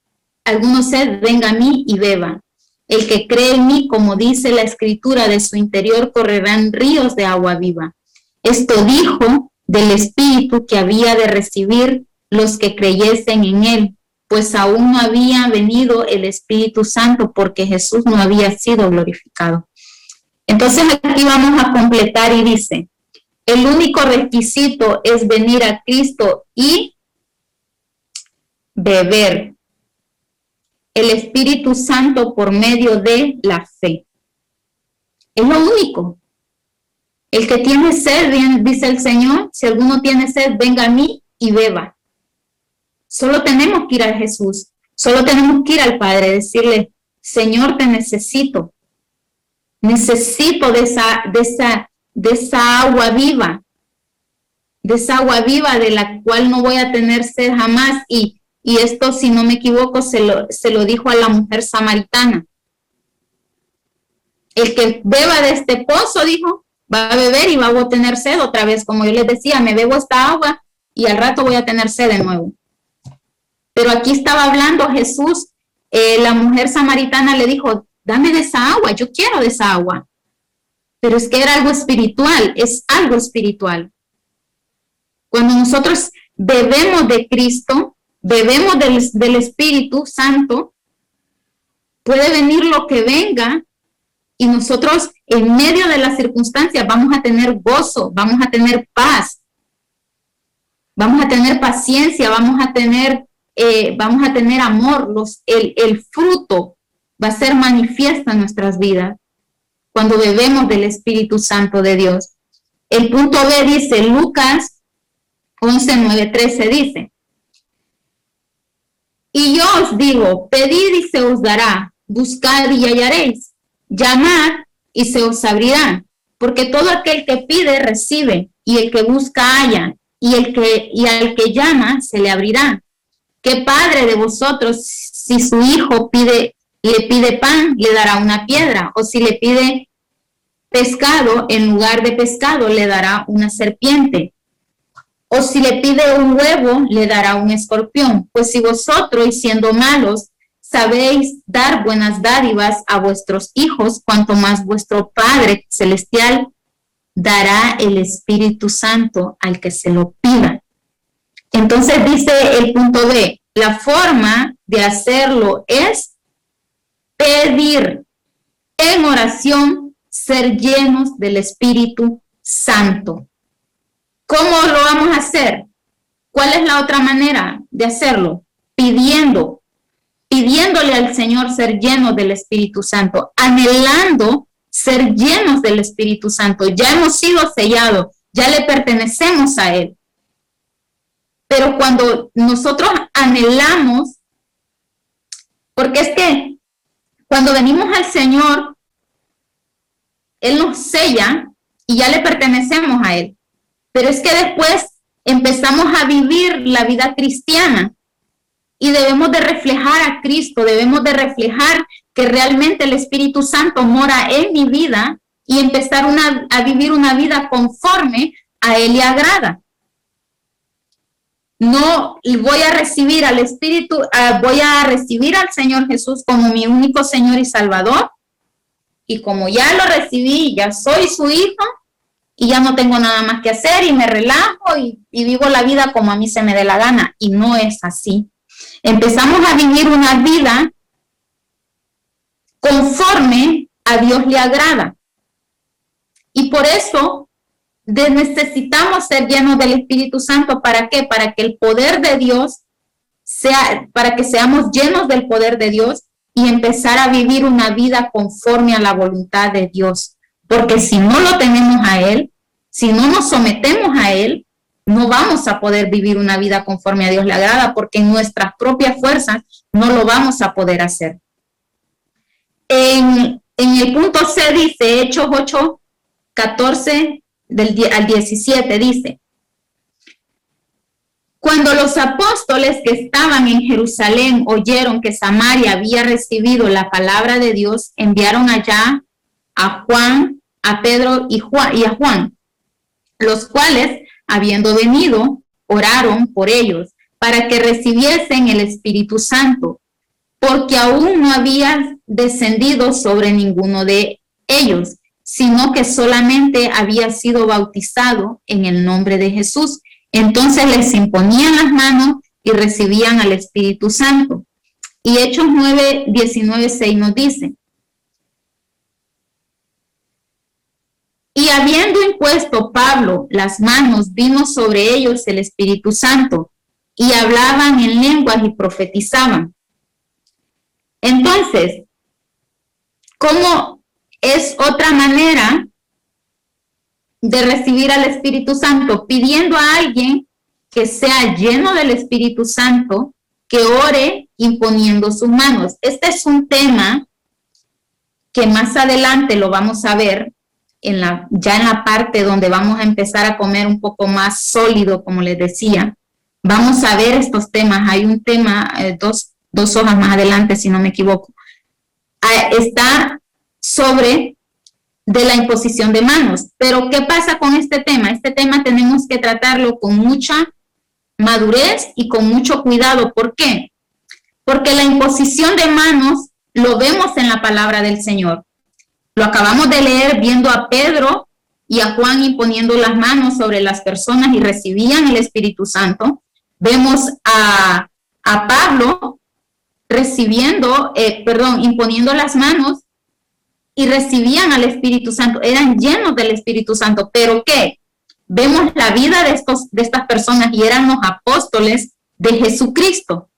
a mí y beba. El que cree en mí, como dice la Escritura, de su interior correrán ríos de agua viva. Esto dijo del Espíritu que había de recibir los que creyesen en él, pues aún no había venido el Espíritu Santo porque Jesús no había sido glorificado. Entonces aquí vamos a completar y dice, el único requisito es venir a Cristo y beber el Espíritu Santo por medio de la fe. Es lo único. El que tiene sed, bien, dice el Señor, si alguno tiene sed, venga a mí y beba. Solo tenemos que ir a Jesús, solo tenemos que ir al Padre, decirle, Señor, te necesito. Necesito de esa agua viva, de la cual no voy a tener sed jamás. Y esto, si no me equivoco, se lo dijo a la mujer samaritana. El que beba de este pozo, dijo, va a beber y va a tener sed otra vez. Como yo les decía, me bebo esta agua y al rato voy a tener sed de nuevo. Pero aquí estaba hablando Jesús, la mujer samaritana le dijo, dame de esa agua, yo quiero de esa agua. Pero es que era algo espiritual, es algo espiritual. Cuando nosotros bebemos de Cristo, bebemos del Espíritu Santo, puede venir lo que venga y nosotros en medio de las circunstancias vamos a tener gozo, vamos a tener paz, vamos a tener paciencia, vamos a tener amor, el fruto va a ser manifiesto en nuestras vidas cuando bebemos del Espíritu Santo de Dios. El punto B dice, Lucas 11:9-13 dice, y yo os digo, pedid y se os dará, buscad y hallaréis, llamad y se os abrirá, porque todo aquel que pide recibe, y el que busca halla, y al que llama se le abrirá. ¿Qué padre de vosotros, si su hijo le pide pan, le dará una piedra? O si le pide pescado, en lugar de pescado, le dará una serpiente? O si le pide un huevo, le dará un escorpión. Pues si vosotros, siendo malos, sabéis dar buenas dádivas a vuestros hijos, cuanto más vuestro Padre Celestial dará el Espíritu Santo al que se lo pida. Entonces dice el punto B, la forma de hacerlo es pedir en oración, ser llenos del Espíritu Santo. ¿Cómo lo vamos a hacer? ¿Cuál es la otra manera de hacerlo? Pidiéndole al Señor ser llenos del Espíritu Santo, anhelando ser llenos del Espíritu Santo. Ya hemos sido sellados, ya le pertenecemos a Él. Pero cuando nosotros anhelamos, porque es que cuando venimos al Señor, Él nos sella y ya le pertenecemos a Él. Pero es que después empezamos a vivir la vida cristiana y debemos de reflejar a Cristo, debemos de reflejar que realmente el Espíritu Santo mora en mi vida y empezar a vivir una vida conforme a Él le agrada. No voy a recibir al Espíritu, voy a recibir al Señor Jesús como mi único Señor y Salvador, y como ya lo recibí, ya soy su hijo, y ya no tengo nada más que hacer, y me relajo, y vivo la vida como a mí se me dé la gana, y no es así. Empezamos a vivir una vida conforme a Dios le agrada, y por eso necesitamos ser llenos del Espíritu Santo. ¿Para qué? Para que el poder de Dios para que seamos llenos del poder de Dios y empezar a vivir una vida conforme a la voluntad de Dios. Porque si no lo tenemos a Él, si no nos sometemos a Él, no vamos a poder vivir una vida conforme a Dios le agrada, porque en nuestras propias fuerzas no lo vamos a poder hacer. En el punto C dice, Hechos 8, 14 al 17, dice: cuando los apóstoles que estaban en Jerusalén oyeron que Samaria había recibido la palabra de Dios, enviaron allá a Juan, a Pedro y a Juan, los cuales, habiendo venido, oraron por ellos para que recibiesen el Espíritu Santo, porque aún no había descendido sobre ninguno de ellos, sino que solamente había sido bautizado en el nombre de Jesús. Entonces les imponían las manos y recibían al Espíritu Santo. Y Hechos 9, 19, 6 nos dice: y habiendo impuesto Pablo las manos, vino sobre ellos el Espíritu Santo, y hablaban en lenguas y profetizaban. Entonces, ¿cómo es otra manera de recibir al Espíritu Santo? Pidiendo a alguien que sea lleno del Espíritu Santo, que ore imponiendo sus manos. Este es un tema que más adelante lo vamos a ver ya en la parte donde vamos a empezar a comer un poco más sólido, como les decía. Vamos a ver estos temas. Hay un tema, dos hojas más adelante, si no me equivoco. Está sobre de la imposición de manos. Pero ¿qué pasa con este tema? Este tema tenemos que tratarlo con mucha madurez y con mucho cuidado. ¿Por qué? Porque la imposición de manos lo vemos en la palabra del Señor. Lo acabamos de leer viendo a Pedro y a Juan imponiendo las manos sobre las personas y recibían el Espíritu Santo. Vemos a Pablo imponiendo las manos y recibían al Espíritu Santo, eran llenos del Espíritu Santo. ¿Pero qué? Vemos la vida de estas personas y eran los apóstoles de Jesucristo.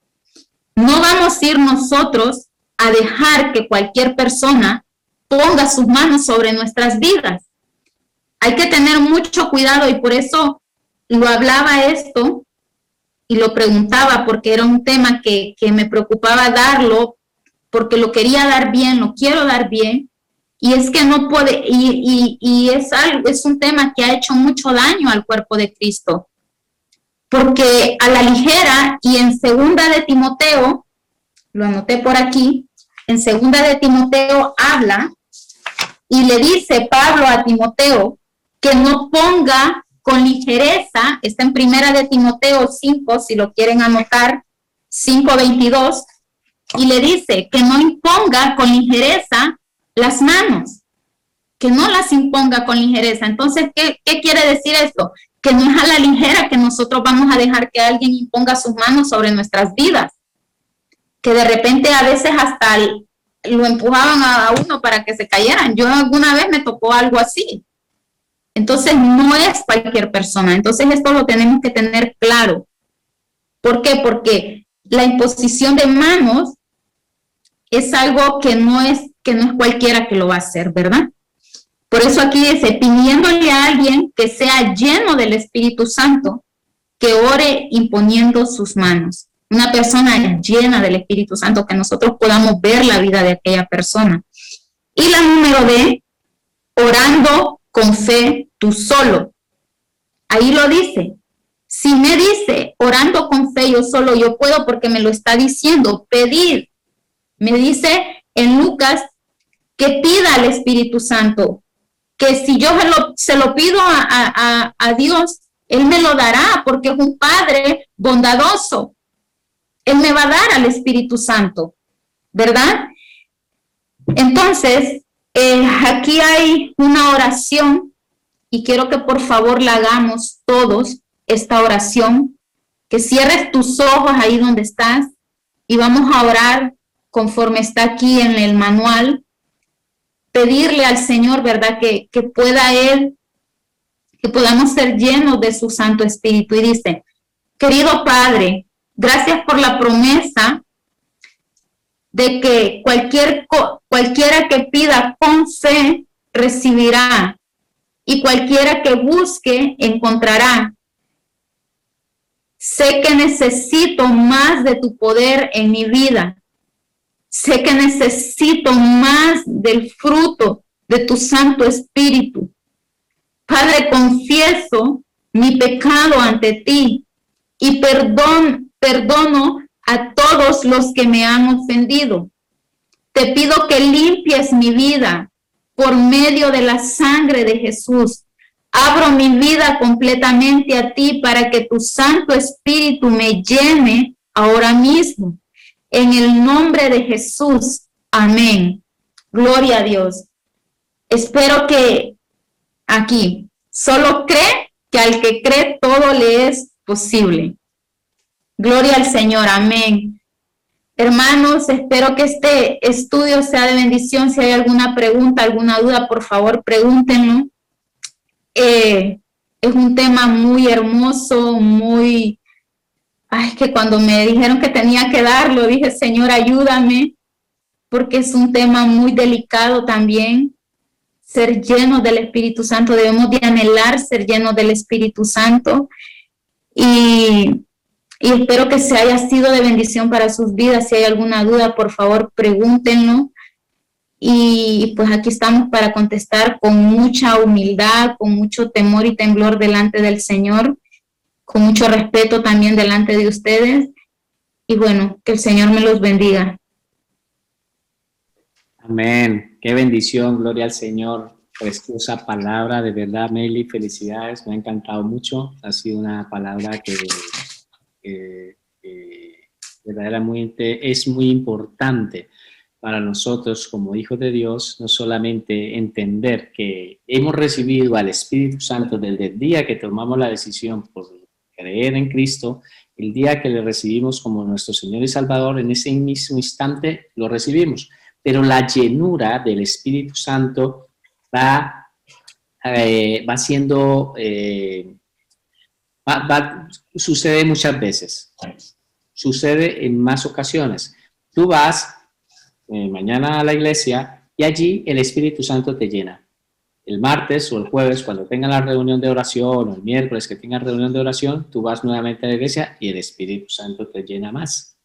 No vamos a ir nosotros a dejar que cualquier persona ponga sus manos sobre nuestras vidas. Hay que tener mucho cuidado, y por eso lo hablaba esto y lo preguntaba, porque era un tema que me preocupaba darlo, porque lo quería dar bien, lo quiero dar bien, y es que no puede, y es un tema que ha hecho mucho daño al cuerpo de Cristo, porque a la ligera, y en 2 de Timoteo, lo anoté por aquí, en 2 de Timoteo habla, y le dice Pablo a Timoteo que no ponga con ligereza, está en 1 de Timoteo 5, si lo quieren anotar, 5:22, y le dice que no imponga con ligereza las manos, que no las imponga con ligereza. Entonces, ¿qué quiere decir esto? Que no es a la ligera que nosotros vamos a dejar que alguien imponga sus manos sobre nuestras vidas, que de repente a veces hasta lo empujaban a uno para que se cayeran. Yo alguna vez me tocó algo así. Entonces no es cualquier persona. Entonces esto lo tenemos que tener claro. ¿Por qué? Porque la imposición de manos es algo que no es cualquiera que lo va a hacer, ¿verdad? Por eso aquí dice, pidiéndole a alguien que sea lleno del Espíritu Santo, que ore imponiendo sus manos. Una persona llena del Espíritu Santo, que nosotros podamos ver la vida de aquella persona. Y la número D, orando con fe tú solo. Ahí lo dice. Si me dice, orando con fe yo solo, yo puedo porque me lo está diciendo, pedir. Me dice en Lucas que pida al Espíritu Santo, que si yo se lo pido a Dios, Él me lo dará porque es un Padre bondadoso. Él me va a dar al Espíritu Santo, ¿verdad? Entonces, aquí hay una oración y quiero que por favor la hagamos todos, esta oración, que cierres tus ojos ahí donde estás y vamos a orar conforme está aquí en el manual, pedirle al Señor, ¿verdad? Que pueda Él, que podamos ser llenos de su Santo Espíritu. Y dice, querido Padre, gracias por la promesa de que cualquiera que pida con fe recibirá y cualquiera que busque encontrará. Sé que necesito más de tu poder en mi vida. Sé que necesito más del fruto de tu Santo Espíritu. Padre, confieso mi pecado ante ti y perdono a todos los que me han ofendido. Te pido que limpies mi vida por medio de la sangre de Jesús. Abro mi vida completamente a ti para que tu Santo Espíritu me llene ahora mismo. En el nombre de Jesús. Amén. Gloria a Dios. Espero que aquí solo cree que al que cree todo le es posible. Gloria al Señor. Amén. Hermanos, espero que este estudio sea de bendición. Si hay alguna pregunta, alguna duda, por favor, pregúntenlo. Es un tema muy hermoso, que cuando me dijeron que tenía que darlo, dije, Señor, ayúdame, porque es un tema muy delicado también. Ser llenos del Espíritu Santo, debemos de anhelar ser llenos del Espíritu Santo. Y espero que se haya sido de bendición para sus vidas. Si hay alguna duda, por favor, pregúntenlo. Y pues aquí estamos para contestar con mucha humildad, con mucho temor y temblor delante del Señor, con mucho respeto también delante de ustedes. Y bueno, que el Señor me los bendiga. Amén. Qué bendición, gloria al Señor. Preciosa palabra, de verdad, Meli, felicidades, me ha encantado mucho. Ha sido una palabra que verdaderamente es muy importante para nosotros como hijos de Dios, no solamente entender que hemos recibido al Espíritu Santo desde el día que tomamos la decisión por creer en Cristo, el día que le recibimos como nuestro Señor y Salvador, en ese mismo instante lo recibimos. Pero la llenura del Espíritu Santo sucede muchas veces, sucede en más ocasiones. Tú vas mañana a la iglesia y allí el Espíritu Santo te llena. El martes o el jueves, cuando tengan la reunión de oración, o el miércoles que tengan reunión de oración, tú vas nuevamente a la iglesia y el Espíritu Santo te llena más.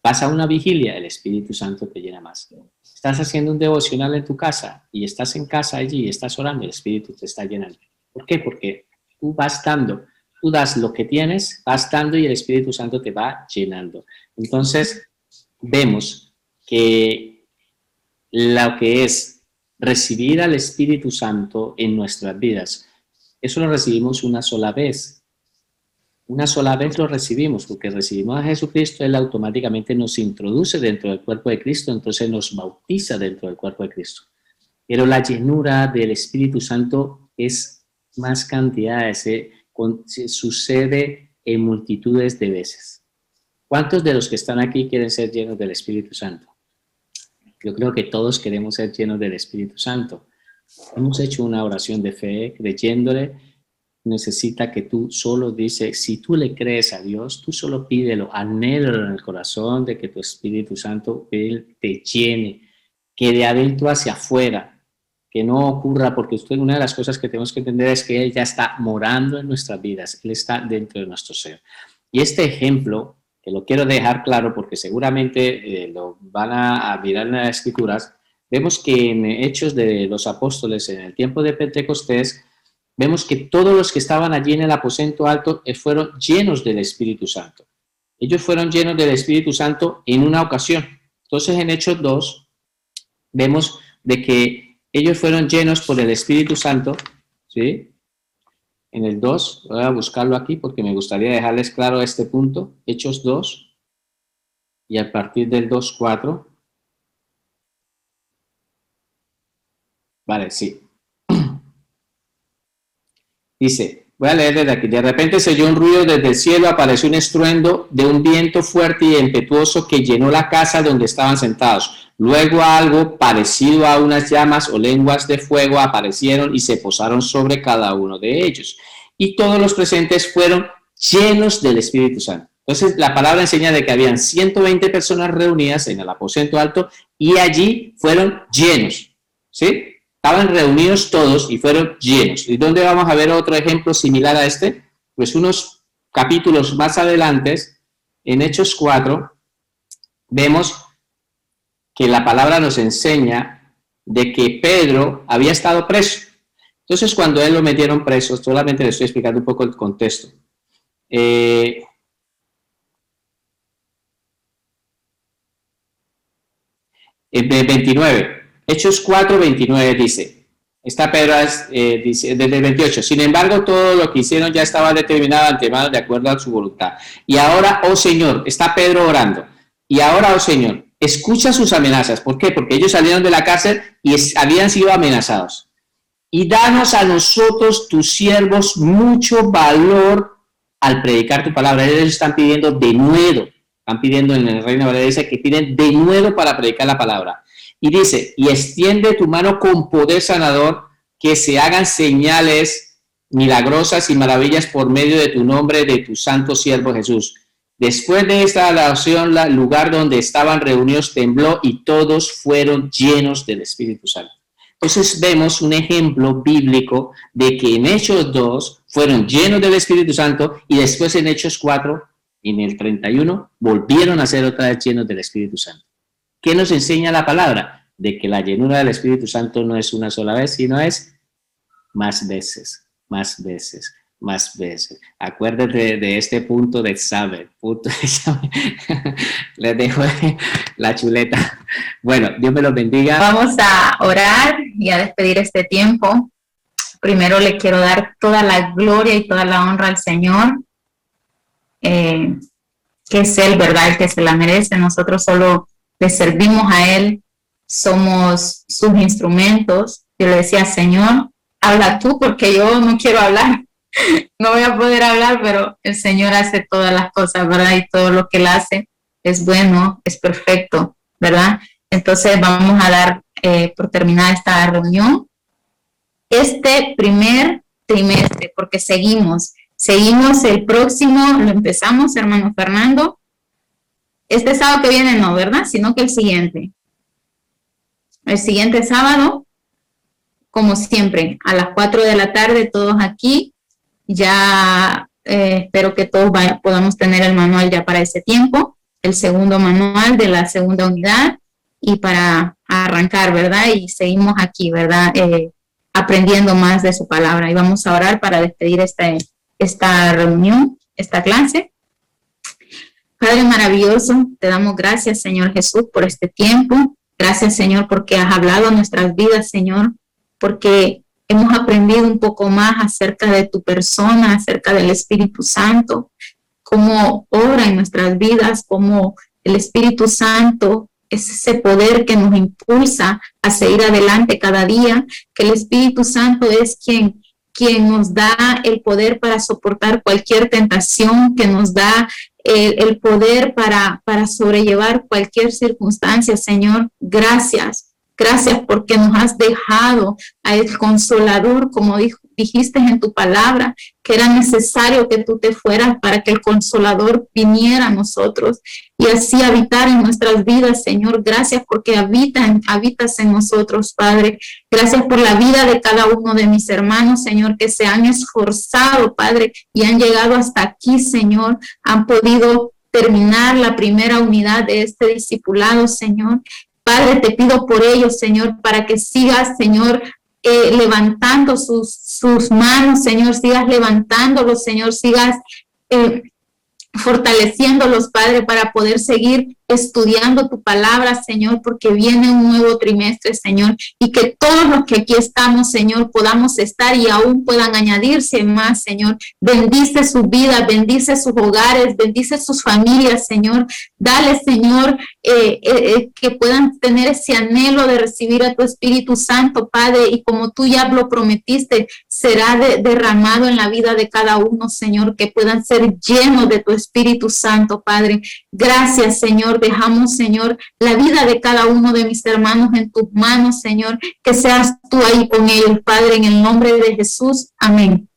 Vas a una vigilia, el Espíritu Santo te llena más. Estás haciendo un devocional en tu casa y estás en casa allí y estás orando, el Espíritu te está llenando. ¿Por qué? Porque tú vas dando, tú das lo que tienes, vas dando y el Espíritu Santo te va llenando. Entonces, vemos que lo que es recibir al Espíritu Santo en nuestras vidas, eso lo recibimos una sola vez. Una sola vez lo recibimos, porque recibimos a Jesucristo, Él automáticamente nos introduce dentro del cuerpo de Cristo, entonces nos bautiza dentro del cuerpo de Cristo. Pero la llenura del Espíritu Santo es más cantidades, sucede en multitudes de veces. ¿Cuántos de los que están aquí quieren ser llenos del Espíritu Santo? Yo creo que todos queremos ser llenos del Espíritu Santo, hemos hecho una oración de fe, creyéndole. Necesita que tú solo dices, si tú le crees a Dios, tú solo pídelo, anhélalo en el corazón de que tu Espíritu Santo, Él te llene, que de adentro hacia afuera, que no ocurra, porque una de las cosas que tenemos que entender es que Él ya está morando en nuestras vidas, Él está dentro de nuestro ser. Y este ejemplo, que lo quiero dejar claro porque seguramente lo van a mirar en las Escrituras, vemos que en Hechos de los Apóstoles, en el tiempo de Pentecostés, vemos que todos los que estaban allí en el aposento alto fueron llenos del Espíritu Santo. Ellos fueron llenos del Espíritu Santo en una ocasión. Entonces, en Hechos 2, vemos de que ellos fueron llenos por el Espíritu Santo, ¿sí? En el 2, voy a buscarlo aquí porque me gustaría dejarles claro este punto. Hechos 2, y a partir del 2:4. Vale, sí. Dice, voy a leer desde aquí. De repente se oyó un ruido desde el cielo, apareció un estruendo de un viento fuerte y impetuoso que llenó la casa donde estaban sentados. Luego algo parecido a unas llamas o lenguas de fuego aparecieron y se posaron sobre cada uno de ellos. Y todos los presentes fueron llenos del Espíritu Santo. Entonces la palabra enseña de que habían 120 personas reunidas en el aposento alto y allí fueron llenos, ¿sí? Estaban reunidos todos y fueron llenos. ¿Y dónde vamos a ver otro ejemplo similar a este? Pues unos capítulos más adelante, en Hechos 4, vemos que la palabra nos enseña de que Pedro había estado preso. Entonces, cuando él lo metieron preso, solamente le estoy explicando un poco el contexto. 29. Hechos 4:29 dice, está Pedro, dice, desde el 28, sin embargo todo lo que hicieron ya estaba determinado de antemano de acuerdo a su voluntad. Y ahora, oh Señor, está Pedro orando, y ahora, oh Señor, escucha sus amenazas. ¿Por qué? Porque ellos salieron de la cárcel y habían sido amenazados. Y danos a nosotros, tus siervos, mucho valor al predicar tu palabra. Ellos están pidiendo de nuevo, están pidiendo en el Reino de Valera, dice que piden de nuevo para predicar la palabra. Y dice, y extiende tu mano con poder sanador, que se hagan señales milagrosas y maravillas por medio de tu nombre, de tu santo siervo Jesús. Después de esta oración, el lugar donde estaban reunidos tembló y todos fueron llenos del Espíritu Santo. Entonces vemos un ejemplo bíblico de que en Hechos 2 fueron llenos del Espíritu Santo y después en Hechos 4, en el 31, volvieron a ser otra vez llenos del Espíritu Santo. ¿Qué nos enseña la palabra? De que la llenura del Espíritu Santo no es una sola vez, sino es más veces, más veces, más veces. Acuérdate de este punto de examen. Les dejo la chuleta. Bueno, Dios me los bendiga. Vamos a orar y a despedir este tiempo. Primero le quiero dar toda la gloria y toda la honra al Señor, que es Él, ¿verdad?, el que se la merece. Nosotros solo le servimos a Él, somos sus instrumentos. Yo le decía, Señor, habla tú porque yo no quiero hablar, no voy a poder hablar, pero el Señor hace todas las cosas, ¿verdad? Y todo lo que Él hace es bueno, es perfecto, ¿verdad? Entonces vamos a dar por terminada esta reunión. Este primer trimestre, porque seguimos el próximo, lo empezamos, hermano Fernando. Este sábado que viene no, ¿verdad? Sino que el siguiente. El siguiente sábado, como siempre, a las 4 de la tarde, todos aquí. Ya espero que todos podamos tener el manual ya para ese tiempo, el segundo manual de la segunda unidad, y para arrancar, ¿verdad? Y seguimos aquí, ¿verdad? Aprendiendo más de su palabra. Y vamos a orar para despedir esta reunión, esta clase. Padre maravilloso, te damos gracias, Señor Jesús, por este tiempo. Gracias, Señor, porque has hablado en nuestras vidas, Señor, porque hemos aprendido un poco más acerca de tu persona, acerca del Espíritu Santo, cómo obra en nuestras vidas, cómo el Espíritu Santo es ese poder que nos impulsa a seguir adelante cada día, que el Espíritu Santo es quien nos da el poder para soportar cualquier tentación, que nos da el poder para sobrellevar cualquier circunstancia. Señor, gracias Gracias porque nos has dejado al Consolador, como dijiste en tu palabra, que era necesario que tú te fueras para que el Consolador viniera a nosotros y así habitar en nuestras vidas, Señor. Gracias porque habitas en nosotros, Padre. Gracias por la vida de cada uno de mis hermanos, Señor, que se han esforzado, Padre, y han llegado hasta aquí, Señor. Han podido terminar la primera unidad de este discipulado, Señor. Padre, te pido por ellos, Señor, para que sigas, Señor, levantando sus manos, Señor, sigas levantándolos, Señor, sigas fortaleciéndolos, Padre, para poder seguir estudiando tu palabra, Señor, porque viene un nuevo trimestre, Señor, y que todos los que aquí estamos, Señor, podamos estar y aún puedan añadirse más, Señor. Bendice su vida, bendice sus hogares, bendice sus familias, Señor. Dale, Señor, que puedan tener ese anhelo de recibir a tu Espíritu Santo, Padre, y como tú ya lo prometiste, será derramado en la vida de cada uno, Señor, que puedan ser llenos de tu Espíritu Santo, Padre. Gracias, Señor. Dejamos, Señor, la vida de cada uno de mis hermanos en tus manos, Señor, que seas tú ahí con ellos, Padre, en el nombre de Jesús. Amén.